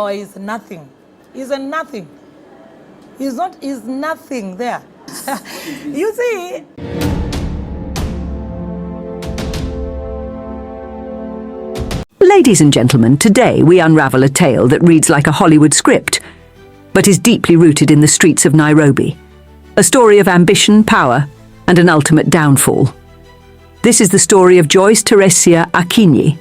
Oh, he's nothing. He's a nothing. He's nothing there. You see? Ladies and gentlemen, today we unravel a tale that reads like a Hollywood script, but is deeply rooted in the streets of Nairobi. A story of ambition, power, and an ultimate downfall. This is the story of Joyce Akinyi.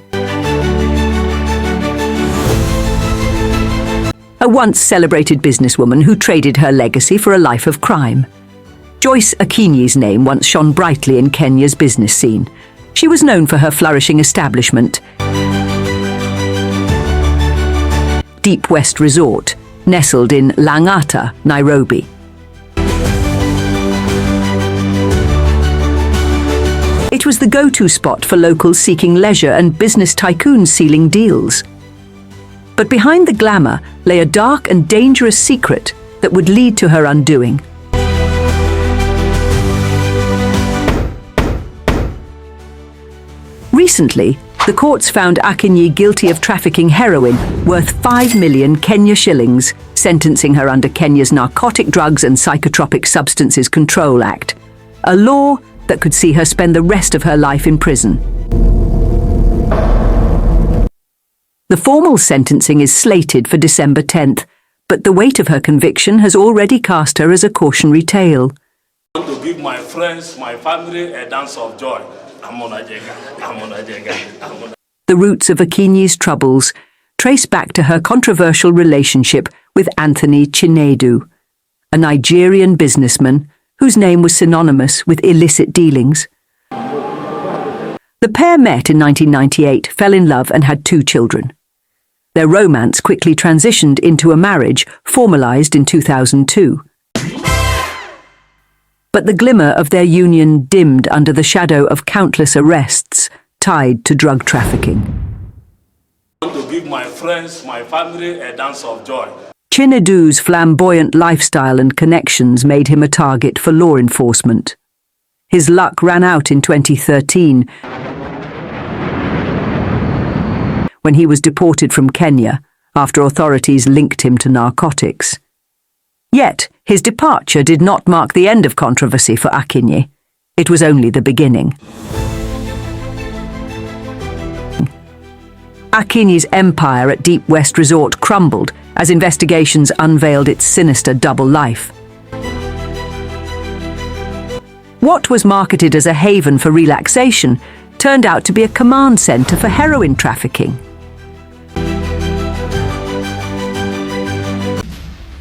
A once celebrated businesswoman who traded her legacy for a life of crime. Joyce Akinyi's name once shone brightly in Kenya's business scene. She was known for her flourishing establishment, Deep West Resort, nestled in Lang'ata, Nairobi. It was the go-to spot for locals seeking leisure and business tycoons sealing deals. But behind the glamour lay a dark and dangerous secret that would lead to her undoing. Recently, the courts found Akinyi guilty of trafficking heroin worth 5 million Kenya shillings, sentencing her under Kenya's Narcotic Drugs and Psychotropic Substances Control Act, a law that could see her spend the rest of her life in prison. The formal sentencing is slated for December 10th, but the weight of her conviction has already cast her as a cautionary tale. I want to give my friends, my family a dance of joy. The roots of Akinyi's troubles trace back to her controversial relationship with Anthony Chinedu, a Nigerian businessman whose name was synonymous with illicit dealings. The pair met in 1998, fell in love and had 2 children. Their romance quickly transitioned into a marriage, formalized in 2002. But the glimmer of their union dimmed under the shadow of countless arrests tied to drug trafficking. I want to give my friends, my family a dance of joy. Chinedu's flamboyant lifestyle and connections made him a target for law enforcement. His luck ran out in 2013 when he was deported from Kenya after authorities linked him to narcotics. Yet, his departure did not mark the end of controversy for Akinyi. It was only the beginning. Akinyi's empire at Deep West Resort crumbled as investigations unveiled its sinister double life. What was marketed as a haven for relaxation turned out to be a command center for heroin trafficking.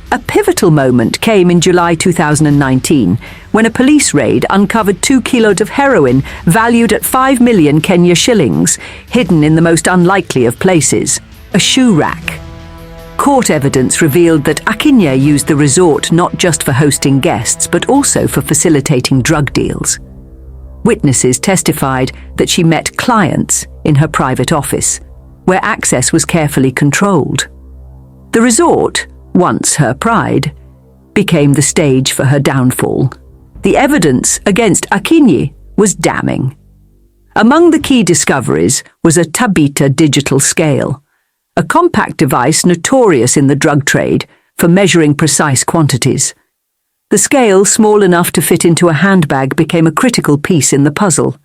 A pivotal moment came in July 2019, when a police raid uncovered 2 kilos of heroin valued at 5 million Kenya shillings, hidden in the most unlikely of places, a shoe rack. Court evidence revealed that Akinyi used the resort not just for hosting guests, but also for facilitating drug deals. Witnesses testified that she met clients in her private office, where access was carefully controlled. The resort, once her pride, became the stage for her downfall. The evidence against Akinyi was damning. Among the key discoveries was a Tabita digital scale, a compact device notorious in the drug trade for measuring precise quantities. The scale, small enough to fit into a handbag, became a critical piece in the puzzle.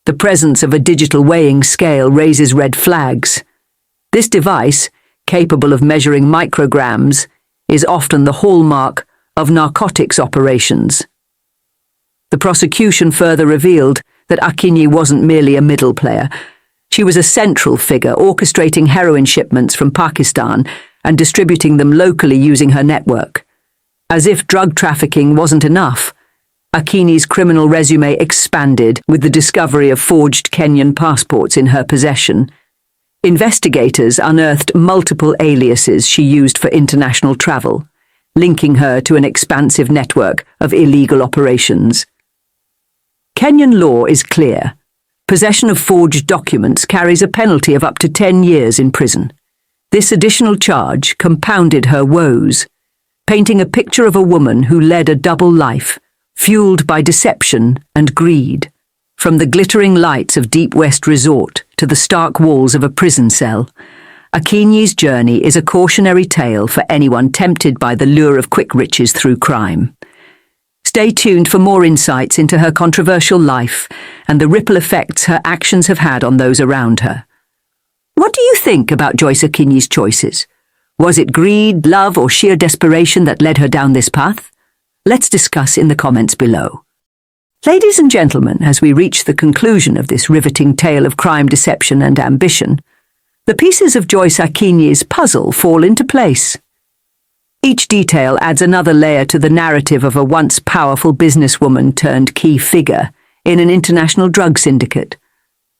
The presence of a digital weighing scale raises red flags. This device, capable of measuring micrograms, is often the hallmark of narcotics operations. The prosecution further revealed that Akinyi wasn't merely a middle player. She was a central figure, orchestrating heroin shipments from Pakistan and distributing them locally using her network. As if drug trafficking wasn't enough, Akinyi's criminal resume expanded with the discovery of forged Kenyan passports in her possession. Investigators unearthed multiple aliases she used for international travel, linking her to an expansive network of illegal operations. Kenyan law is clear. Possession of forged documents carries a penalty of up to 10 years in prison. This additional charge compounded her woes, painting a picture of a woman who led a double life, fueled by deception and greed. From the glittering lights of Deep West Resort to the stark walls of a prison cell, Akinyi's journey is a cautionary tale for anyone tempted by the lure of quick riches through crime. Stay tuned for more insights into her controversial life and the ripple effects her actions have had on those around her. What do you think about Joyce Akinyi's choices? Was it greed, love, or sheer desperation that led her down this path? Let's discuss in the comments below. Ladies and gentlemen, as we reach the conclusion of this riveting tale of crime, deception, and ambition, the pieces of Joyce Akinyi's puzzle fall into place. Each detail adds another layer to the narrative of a once powerful businesswoman turned key figure in an international drug syndicate.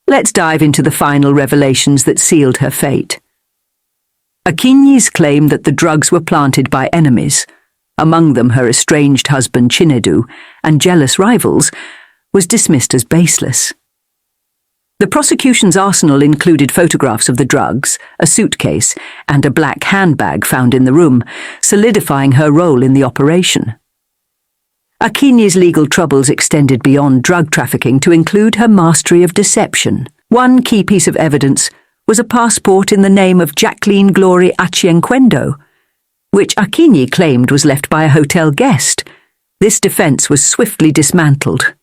Let's dive into the final revelations that sealed her fate. Akinyi's claim that the drugs were planted by enemies, among them her estranged husband Chinedu, and jealous rivals, was dismissed as baseless. The prosecution's arsenal included photographs of the drugs, a suitcase, and a black handbag found in the room, solidifying her role in the operation. Akinyi's legal troubles extended beyond drug trafficking to include her mastery of deception. One key piece of evidence was a passport in the name of Jacqueline Glory Achienquendo, which Akinyi claimed was left by a hotel guest. This defense was swiftly dismantled.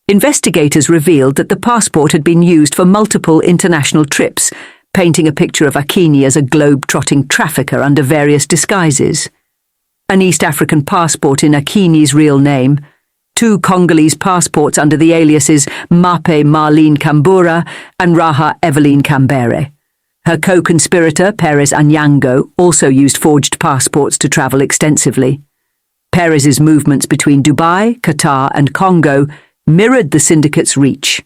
Investigators revealed that the passport had been used for multiple international trips, painting a picture of Akinyi as a globe-trotting trafficker under various disguises. An East African passport in Akinyi's real name, 2 Congolese passports under the aliases Mape Marlene Kambura and Raha Eveline Kambere. Her co-conspirator, Perez Anyango, also used forged passports to travel extensively. Perez's movements between Dubai, Qatar, and Congo mirrored the syndicate's reach.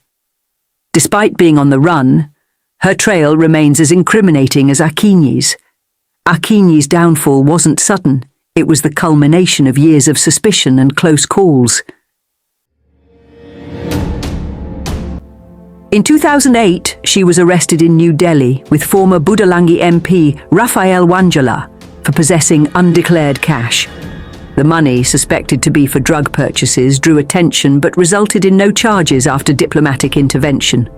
Despite being on the run, her trail remains as incriminating as Akinyi's. Akinyi's downfall wasn't sudden. It was the culmination of years of suspicion and close calls. In 2008, she was arrested in New Delhi with former Budalangi MP Raphael Wanjala for possessing undeclared cash. The money, suspected to be for drug purchases, drew attention but resulted in no charges after diplomatic intervention.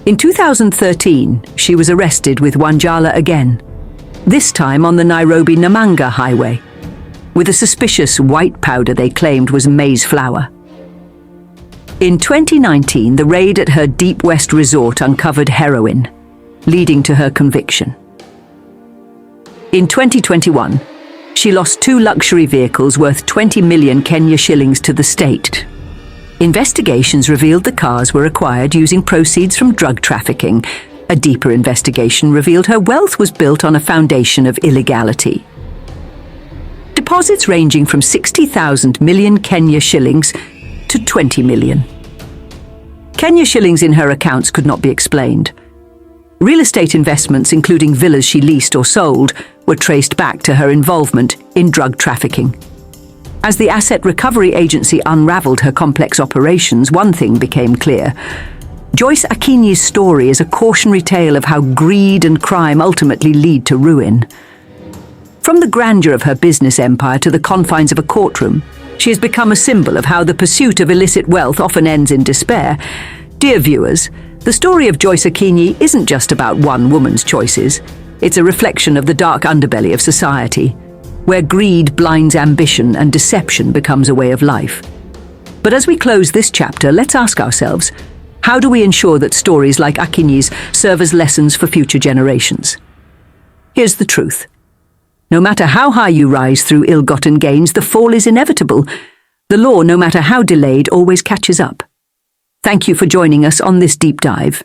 In 2013, she was arrested with Wanjala again, this time on the Nairobi-Namanga highway, with a suspicious white powder they claimed was maize flour. In 2019, the raid at her Deep West resort uncovered heroin, leading to her conviction. In 2021, she lost 2 luxury vehicles worth 20 million Kenya shillings to the state. Investigations revealed the cars were acquired using proceeds from drug trafficking. A deeper investigation revealed her wealth was built on a foundation of illegality. Deposits ranging from 60,000 million Kenya shillings to 20 million. Kenya shillings in her accounts could not be explained. Real estate investments, including villas she leased or sold, were traced back to her involvement in drug trafficking. As the Asset Recovery Agency unraveled her complex operations, one thing became clear. Joyce Akinyi's story is a cautionary tale of how greed and crime ultimately lead to ruin. From the grandeur of her business empire to the confines of a courtroom, she has become a symbol of how the pursuit of illicit wealth often ends in despair. Dear viewers, the story of Joyce Akinyi isn't just about one woman's choices. It's a reflection of the dark underbelly of society, where greed blinds ambition and deception becomes a way of life. But as we close this chapter, let's ask ourselves, how do we ensure that stories like Akinyi's serve as lessons for future generations? Here's the truth. No matter how high you rise through ill-gotten gains, the fall is inevitable. The law, no matter how delayed, always catches up. Thank you for joining us on this deep dive.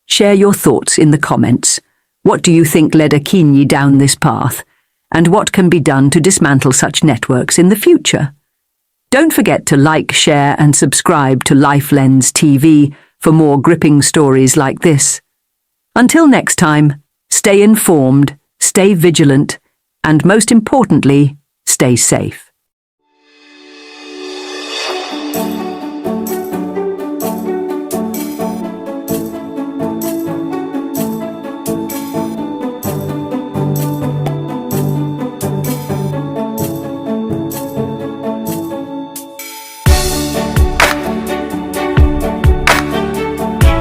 Share your thoughts in the comments. What do you think led Akinyi down this path? And what can be done to dismantle such networks in the future? Don't forget to like, share, and subscribe to Lifelens TV for more gripping stories like this. Until next time, stay informed, stay vigilant, and most importantly, stay safe.